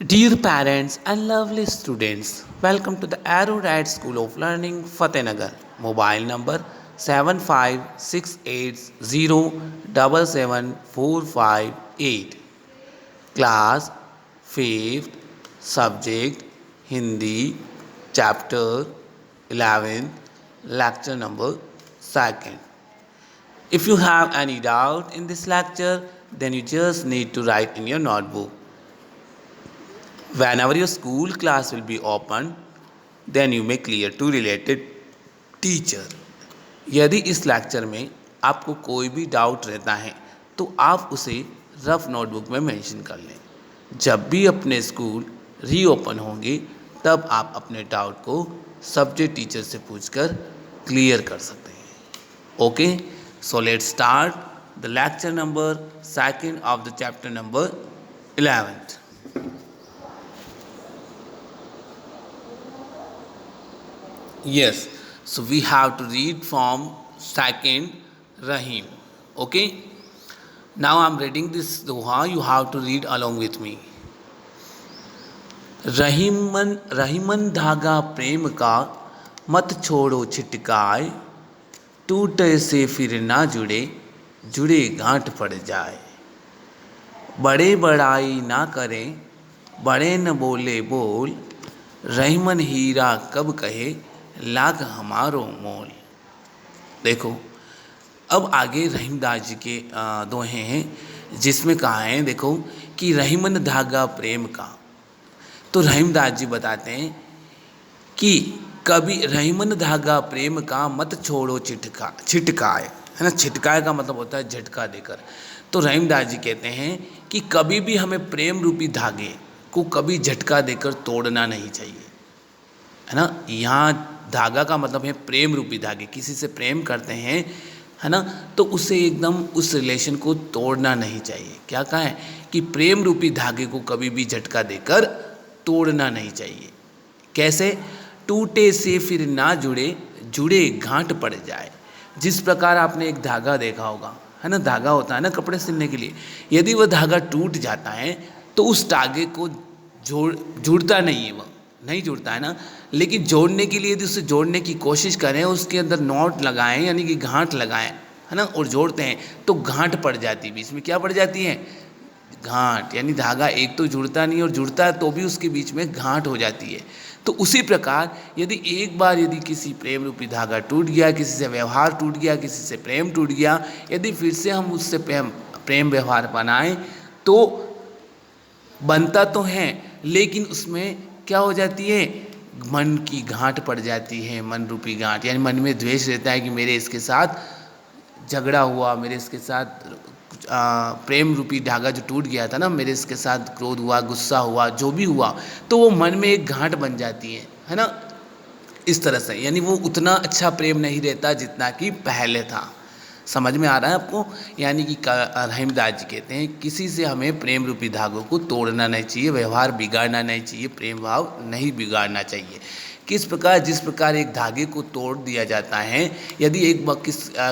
Dear parents and lovely students, welcome to the Arrowhead School of Learning, Fatehnagar. Mobile number 7568077458. Class 5th, subject Hindi, chapter 11th, lecture number 2nd. If you have any doubt in this lecture, then you just need to write in your notebook. Whenever your school class will be open, then you may clear to related teacher. यदि इस lecture में आपको कोई भी doubt रहता है तो आप उसे रफ नोटबुक में मेंशन कर लें। जब भी अपने स्कूल रीओपन होंगे तब आप अपने डाउट को सब्जेक्ट टीचर से पूछकर क्लियर कर सकते हैं। Okay, so let's start the lecture number 2nd of the chapter number 11th। Yes, so we have to read from 2nd Rahim. Okay, now I'm reading this doha. You have to read along with me. Rahiman Rahiman धागा प्रेम का मत छोड़ो छिटकाए, टूटे से फिर ना जुड़े जुड़े गांठ पड़ जाए। बड़े बड़ाई ना करें बड़े न बोले बोल, रहीमन हीरा कब कहे लाख हमारो मोल। देखो, अब आगे रहीमदास जी के दोहे हैं जिसमें कहा है, देखो कि रहीमन धागा प्रेम का। तो रहीमदास जी बताते हैं कि कभी रहीमन धागा प्रेम का मत छोड़ो छिटकाए, है ना। छिटकाए का मतलब होता है झटका देकर। तो रहीमदास जी कहते हैं कि कभी भी हमें प्रेम रूपी धागे को कभी झटका देकर तोड़ना नहीं चाहिए, है ना। यहाँ धागा का मतलब है प्रेम रूपी धागे। किसी से प्रेम करते हैं, है ना, तो उसे एकदम उस रिलेशन को तोड़ना नहीं चाहिए। क्या कहा है कि प्रेम रूपी धागे को कभी भी झटका देकर तोड़ना नहीं चाहिए। कैसे? टूटे से फिर ना जुड़े जुड़े गांठ पड़ जाए। जिस प्रकार आपने एक धागा देखा होगा, है ना, धागा होता है ना कपड़े सिलने के लिए। यदि वह धागा टूट जाता है तो उस धागे को जुड़ता नहीं है, वह नहीं जुड़ता है ना। लेकिन जोड़ने के लिए यदि उसे जोड़ने की कोशिश करें, उसके अंदर नॉट लगाएं यानी कि गांठ लगाएं, है ना, और जोड़ते हैं तो गांठ पड़ जाती है। बीच में क्या पड़ जाती है? गांठ। यानी धागा एक तो जुड़ता नहीं और जुड़ता है तो भी उसके बीच में गांठ हो जाती है। तो उसी प्रकार यदि एक बार यदि किसी प्रेम रूपी धागा टूट गया, किसी से व्यवहार टूट गया, किसी से प्रेम टूट गया, यदि फिर से हम उससे प्रेम व्यवहार बनाएं तो बनता तो है, लेकिन उसमें क्या हो जाती है? मन की गांठ पड़ जाती है, मन रूपी गांठ। यानी मन में द्वेष रहता है कि मेरे इसके साथ झगड़ा हुआ, मेरे इसके साथ प्रेम रूपी धागा जो टूट गया था ना, मेरे इसके साथ क्रोध हुआ, गुस्सा हुआ, जो भी हुआ, तो वो मन में एक गांठ बन जाती है ना। इस तरह से यानी वो उतना अच्छा प्रेम नहीं रहता जितना कि पहले था। समझ में आ रहा है आपको? यानी कि रहीमदास जी कहते हैं किसी से हमें प्रेम रूपी धागों को तोड़ना नहीं चाहिए, व्यवहार बिगाड़ना नहीं चाहिए, प्रेम भाव नहीं बिगाड़ना चाहिए। किस प्रकार? जिस प्रकार एक धागे को तोड़ दिया जाता है, यदि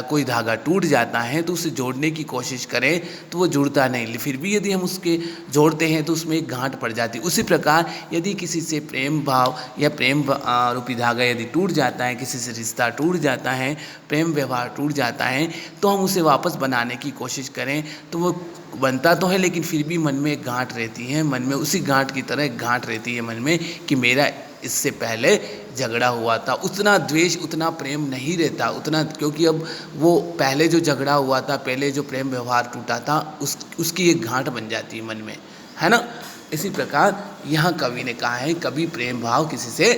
कोई धागा टूट जाता है तो उसे जोड़ने की कोशिश करें तो वो जुड़ता नहीं, फिर भी यदि हम उसके जोड़ते हैं तो उसमें एक गांठ पड़ जाती है। उसी प्रकार यदि किसी से प्रेम भाव या प्रेम रूपी धागा यदि टूट जाता है, किसी से रिश्ता टूट जाता है, प्रेम व्यवहार टूट जाता है, तो हम उसे वापस बनाने की कोशिश करें तो वो बनता तो है, लेकिन फिर भी मन में एक गांठ रहती है। मन में उसी गांठ की तरह एक गांठ रहती है मन में कि मेरा इससे पहले झगड़ा हुआ था। उतना द्वेष, उतना प्रेम नहीं रहता उतना, क्योंकि अब वो पहले जो झगड़ा हुआ था, पहले जो प्रेम व्यवहार टूटा था, उसकी एक गांठ बन जाती है मन में, है ना। इसी प्रकार यहाँ कवि ने कहा है कभी प्रेम भाव, किसी से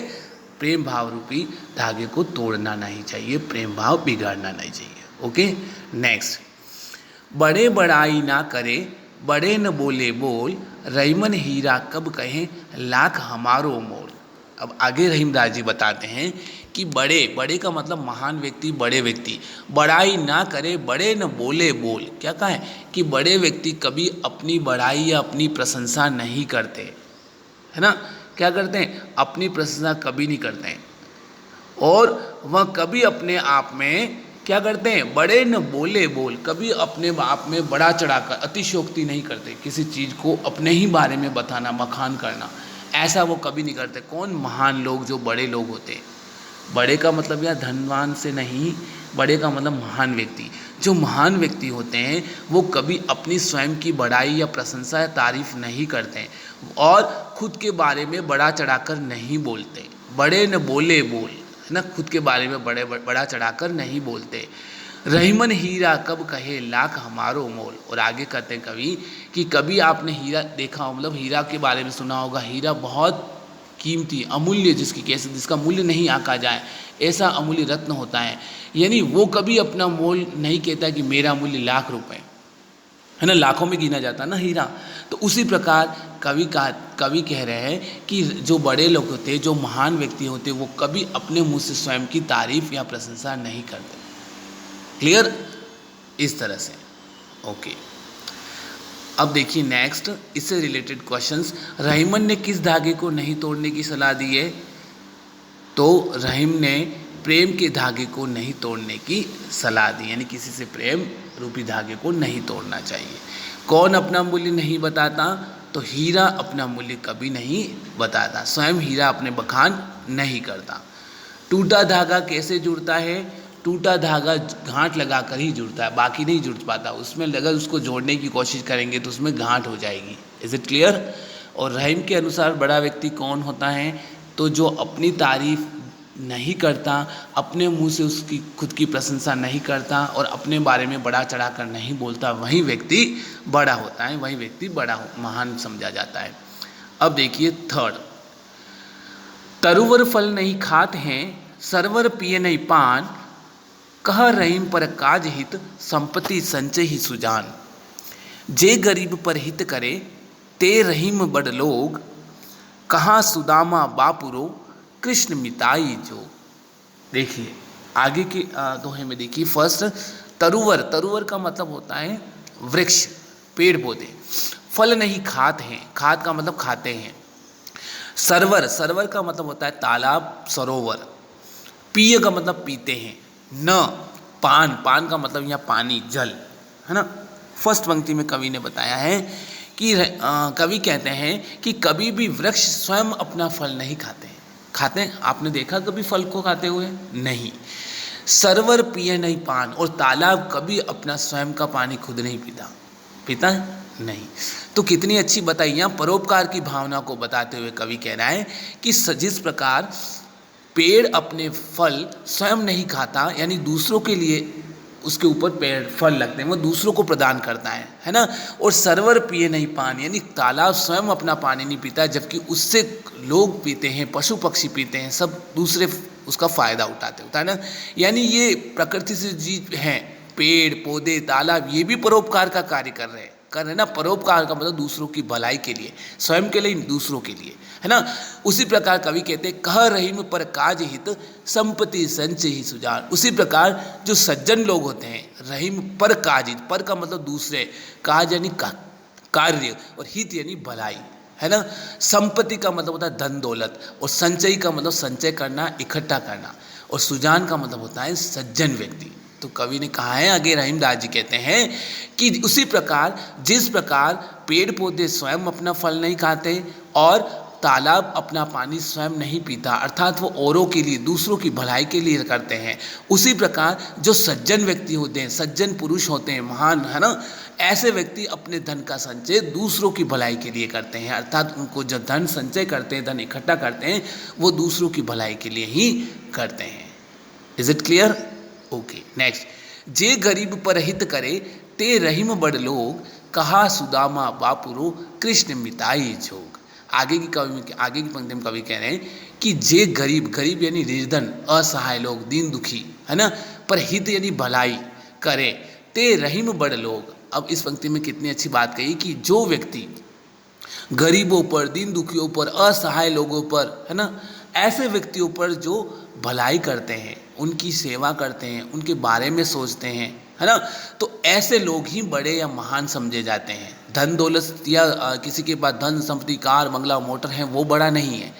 प्रेम भाव रूपी धागे को तोड़ना नहीं चाहिए, प्रेम भाव बिगाड़ना नहीं चाहिए। Okay, next. बड़े बड़ाई ना करे बड़े न बोले बोल, रहीमन हीरा कब कहें लाख हमारो मोल। अब आगे रहीमदास जी बताते हैं कि बड़े बड़े का मतलब महान व्यक्ति, बड़े व्यक्ति बड़ाई ना करे बड़े न बोले बोल। क्या कहा है कि बड़े व्यक्ति कभी अपनी बड़ाई या अपनी प्रशंसा नहीं करते, है ना। क्या करते हैं? अपनी प्रशंसा कभी नहीं करते हैं, और वह कभी अपने आप में क्या करते हैं, बड़े न बोले बोल, कभी अपने आप में बड़ा चढ़ाकर अतिशयोक्ति नहीं करते, किसी चीज़ को अपने ही बारे में बताना, बखान करना, ऐसा वो कभी नहीं करते। कौन, महान लोग, जो बड़े लोग होते हैं। बड़े का मतलब यह धनवान से नहीं, बड़े का मतलब महान व्यक्ति। जो महान व्यक्ति होते हैं वो कभी अपनी स्वयं की बड़ाई या प्रशंसा या तारीफ नहीं करते हैं और खुद के बारे में बड़ा चढ़ाकर नहीं बोलते। बड़े न बोले बोल, है ना, खुद के बारे में बड़ा चढ़ाकर नहीं बोलते। रहीमन हीरा कब कहे लाख हमारो मोल। और आगे कहते हैं कवि कि कभी आपने हीरा देखा हो, मतलब हीरा के बारे में सुना होगा, हीरा बहुत कीमती, अमूल्य, जिसका मूल्य नहीं आंका जाए, ऐसा अमूल्य रत्न होता है। यानी वो कभी अपना मोल नहीं कहता कि मेरा मूल्य लाख रुपए, है ना, लाखों में गिना जाता ना हीरा। तो उसी प्रकार कवि कह रहे हैं कि जो बड़े लोग होते हैं, जो महान व्यक्ति होते हैं, वो कभी अपने मुंह से स्वयं की तारीफ या प्रशंसा नहीं करते। क्लियर, इस तरह से। ओके, अब देखिए नेक्स्ट, इससे रिलेटेड क्वेश्चंस। रहीमन ने किस धागे को नहीं तोड़ने की सलाह दी है? तो रहीम ने प्रेम के धागे को नहीं तोड़ने की सलाह दी, यानी किसी से प्रेम रूपी धागे को नहीं तोड़ना चाहिए। कौन अपना मूल्य नहीं बताता? तो हीरा अपना मूल्य कभी नहीं बताता, स्वयं हीरा अपने बखान नहीं करता। टूटा धागा कैसे जुड़ता है? टूटा धागा गांठ लगाकर ही जुड़ता है, बाकी नहीं जुड़ पाता। उसमें अगर उसको जोड़ने की कोशिश करेंगे तो उसमें गांठ हो जाएगी। Is it clear? और रहीम के अनुसार बड़ा व्यक्ति कौन होता है? तो जो अपनी तारीफ नहीं करता, अपने मुंह से उसकी खुद की प्रशंसा नहीं करता और अपने बारे में बड़ा चढ़ाकर नहीं बोलता, वही व्यक्ति बड़ा होता है, वही व्यक्ति महान समझा जाता है। अब देखिए थर्ड, तरुवर फल नहीं खाते हैं, सरवर पिए नहीं पान, कह रहीम पर काज हित, संपत्ति संचय ही सुजान। जे गरीब पर हित करे, ते रहीम बड़ लोग, कहाँ सुदामा बापुरो, कृष्ण मिताई जो। देखिए आगे के दोहे में देखिए, फर्स्ट तरुवर का मतलब होता है वृक्ष, पेड़ पौधे। फल नहीं खाते हैं, खाद का मतलब खाते हैं। सरवर का मतलब होता है तालाब, सरोवर। पिए का मतलब पीते हैं। न पान का मतलब यहाँ पानी, जल, है ना। फर्स्ट पंक्ति में कवि ने बताया है कि कवि कहते हैं कि कभी भी वृक्ष स्वयं अपना फल नहीं खाते हैं। आपने देखा कभी फल को खाते हुए? नहीं। सरवर पिए नहीं पान, और तालाब कभी अपना स्वयं का पानी खुद नहीं पीता है? नहीं। तो कितनी अच्छी बताई, यहाँ परोपकार की भावना को बताते हुए कवि कह रहा है कि जिस प्रकार पेड़ अपने फल स्वयं नहीं खाता, यानी दूसरों के लिए उसके ऊपर पेड़ फल लगते हैं, वो दूसरों को प्रदान करता है ना। और सरवर पिए नहीं पानी, यानी तालाब स्वयं अपना पानी नहीं पीता, जबकि उससे लोग पीते हैं, पशु पक्षी पीते हैं, सब दूसरे उसका फायदा उठाते होता है ना। यानी ये प्रकृति से जीव हैं, पेड़ पौधे तालाब, ये भी परोपकार का कार्य कर रहे हैं ना। परोपकार का मतलब दूसरों की भलाई के लिए, स्वयं के लिए, दूसरों के लिए, है ना। उसी प्रकार कवि कहते हैं, कह रहीम पर काज हित, संपत्ति संचय ही सुजान। उसी प्रकार जो सज्जन लोग होते हैं, रहीम पर काज हित, पर का मतलब दूसरे, काज यानी कार्य, और हित यानी भलाई, है ना। संपत्ति का मतलब होता है धन दौलत, और संचय का मतलब संचय करना, इकट्ठा करना, और सुजान का मतलब होता है सज्जन व्यक्ति। तो कवि ने कहा है आगे, रहीमदास जी कहते हैं कि उसी प्रकार जिस प्रकार पेड़ पौधे स्वयं अपना फल नहीं खाते और तालाब अपना पानी स्वयं नहीं पीता, अर्थात वो औरों के लिए, दूसरों की भलाई के लिए करते हैं, उसी प्रकार जो सज्जन व्यक्ति होते हैं, सज्जन पुरुष होते हैं, महान, है ना, ऐसे व्यक्ति अपने धन का संचय दूसरों की भलाई के लिए करते हैं। अर्थात उनको जो धन संचय करते हैं, धन इकट्ठा करते हैं, वो दूसरों की भलाई के लिए ही करते हैं। Is it clear? Okay, next, जे गरीब पर हित करे, ते रहीम बड़ लोग, कहा सुदामा बापुरो, कृष्ण मिताई जोग। आगे की पंक्ति में कवि कह रहे हैं कि जे गरीब यानी निर्धन, असहाय लोग, दीन दुखी, है ना, पर हित यानी भलाई करे, ते रहीम बड़ लोग। अब इस पंक्ति में कितनी अच्छी बात कही कि जो व्यक्ति गरीबों पर, दीन दुखियों पर, असहाय लोगों पर, है ना, ऐसे व्यक्तियों पर जो भलाई करते हैं, उनकी सेवा करते हैं, उनके बारे में सोचते हैं, है ना, तो ऐसे लोग ही बड़े या महान समझे जाते हैं। धन दौलत या किसी के पास धन संपत्ति, कार बंगला मोटर है, वो बड़ा नहीं है।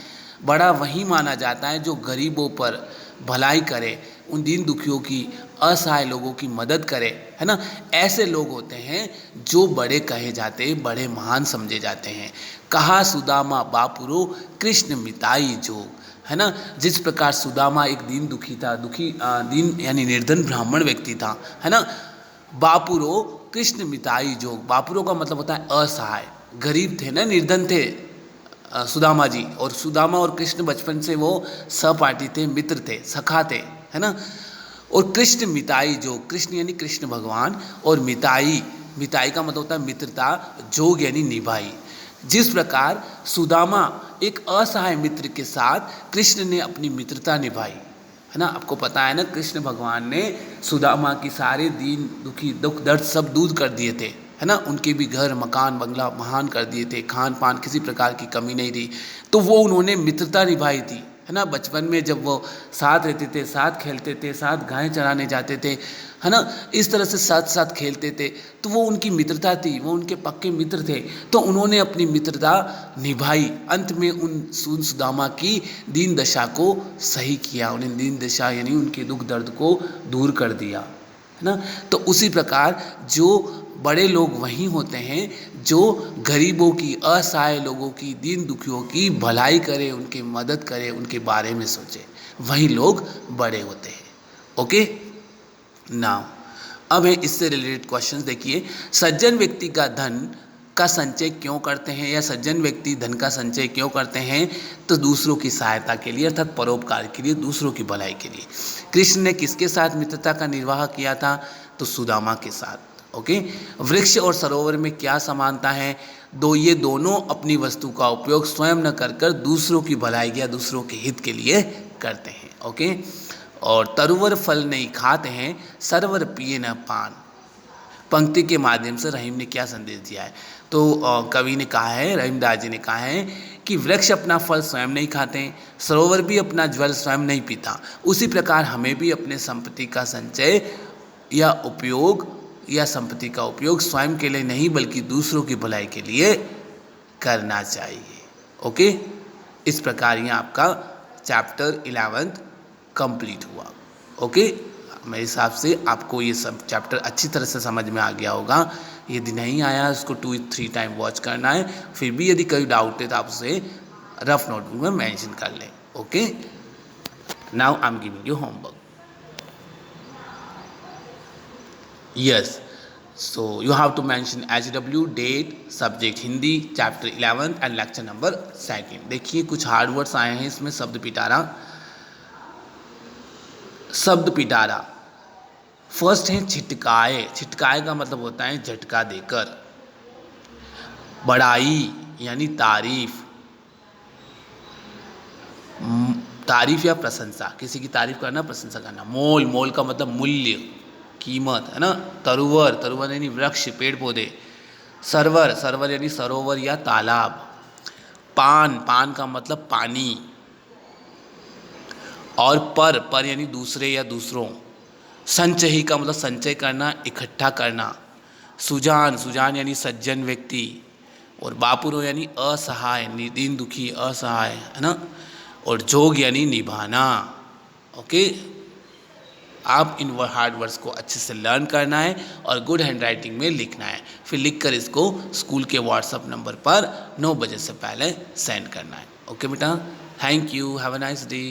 बड़ा वही माना जाता है जो गरीबों पर भलाई करे, उन दीन दुखियों की, असहाय लोगों की मदद करे, है ना। ऐसे लोग होते हैं जो बड़े कहे जाते, बड़े महान समझे जाते हैं। कहा सुदामा बापुरो कृष्ण मिताई जोग, है ना। जिस प्रकार सुदामा एक दीन दुखी था, दीन यानी निर्धन ब्राह्मण व्यक्ति था, है ना। बापुरो कृष्ण मिताई जोग, बापुरो का मतलब होता है असहाय, गरीब थे ना, निर्धन थे सुदामा जी। और सुदामा और कृष्ण बचपन से वो सहपाठी थे, मित्र थे, सखा थे, है ना। और कृष्ण मिताई जोग, कृष्ण यानी कृष्ण भगवान, और मिताई, मिताई का मतलब होता है मित्रता, जोग यानी निभाई। जिस प्रकार सुदामा एक असहाय मित्र के साथ कृष्ण ने अपनी मित्रता निभाई, है ना। आपको पता है ना, कृष्ण भगवान ने सुदामा की सारे दीन दुखी दुख दर्द सब दूर कर दिए थे, है ना। उनके भी घर मकान बंगला महान कर दिए थे, खान पान किसी प्रकार की कमी नहीं रही। तो वो उन्होंने मित्रता निभाई थी, है ना। बचपन में जब वो साथ रहते थे, साथ खेलते थे, साथ गायें चराने जाते थे, है ना, इस तरह से साथ साथ खेलते थे, तो वो उनकी मित्रता थी, वो उनके पक्के मित्र थे। तो उन्होंने अपनी मित्रता निभाई, अंत में उन सुदामा की दीन दशा को सही किया, उन्हें दीन दशा यानी उनके दुख दर्द को दूर कर दिया, है ना। तो उसी प्रकार जो बड़े लोग वही होते हैं जो गरीबों की, असहाय लोगों की, दीन दुखियों की भलाई करे, उनकी मदद करे, उनके बारे में सोचे, वही लोग बड़े होते हैं। ओके, नाउ अब है इससे रिलेटेड क्वेश्चंस। देखिए, सज्जन व्यक्ति का धन का संचय क्यों करते हैं, या सज्जन व्यक्ति धन का संचय क्यों करते हैं? तो दूसरों की सहायता के लिए, अर्थात परोपकार के लिए, दूसरों की भलाई के लिए। कृष्ण ने किसके साथ मित्रता का निर्वाह किया था? तो सुदामा के साथ। ओके, वृक्ष और सरोवर में क्या समानता है? ये दोनों अपनी वस्तु का उपयोग स्वयं न कर दूसरों की भलाई या दूसरों के हित के लिए करते हैं। ओके, और तरुवर फल नहीं खाते हैं, सरवर पिए न पान। पंक्ति के माध्यम से रहीम ने क्या संदेश दिया है? तो कवि ने कहा है, रहीमदास जी ने कहा है कि वृक्ष अपना फल स्वयं नहीं खाते, सरोवर भी अपना जल स्वयं नहीं पीता, उसी प्रकार हमें भी अपने संपत्ति का संचय या उपयोग या संपत्ति का उपयोग स्वयं के लिए नहीं बल्कि दूसरों की भलाई के लिए करना चाहिए। ओके, इस प्रकार ये आपका चैप्टर 11 कंप्लीट हुआ। ओके, मेरे हिसाब से आपको ये सब चैप्टर अच्छी तरह से समझ में आ गया होगा। यदि नहीं आया उसको 2-3 टाइम वॉच करना है, फिर भी यदि कोई डाउट है तो आप उसे रफ नोटबुक में मेंशन कर लें। Okay, now I am giving you homework. Yes, so you have to mention HW, date, subject Hindi, chapter 11 and lecture number 2। देखिए कुछ हार्ड वर्ड्स आए हैं इसमें। शब्द पिटारा, शब्द पिटारा फर्स्ट है छिटकाए। छिटकाए का मतलब होता है झटका देकर। बड़ाई यानी तारीफ, तारीफ या प्रशंसा, किसी की तारीफ करना, प्रशंसा करना। मोल, मोल का मतलब मूल्य, कीमत, है ना। तरुवर, तरुवर यानी वृक्ष, पेड़ पौधे। सरवर, सरवर यानी सरोवर या तालाब। पान, पान का मतलब पानी। और पर, पर यानी दूसरे या दूसरों। संचयी का मतलब संचय करना, इकट्ठा करना। सुजान, सुजान यानी सज्जन व्यक्ति। और बापुरो यानी असहाय, दीन दुखी, असहाय, है ना। और जोग यानी निभाना। ओके, आप इन हार्ड वर्ड्स को अच्छे से लर्न करना है और गुड हैंड राइटिंग में लिखना है, फिर लिखकर इसको स्कूल के व्हाट्सएप नंबर पर 9 बजे से पहले सेंड करना है। ओके बेटा, thank you, have a nice day.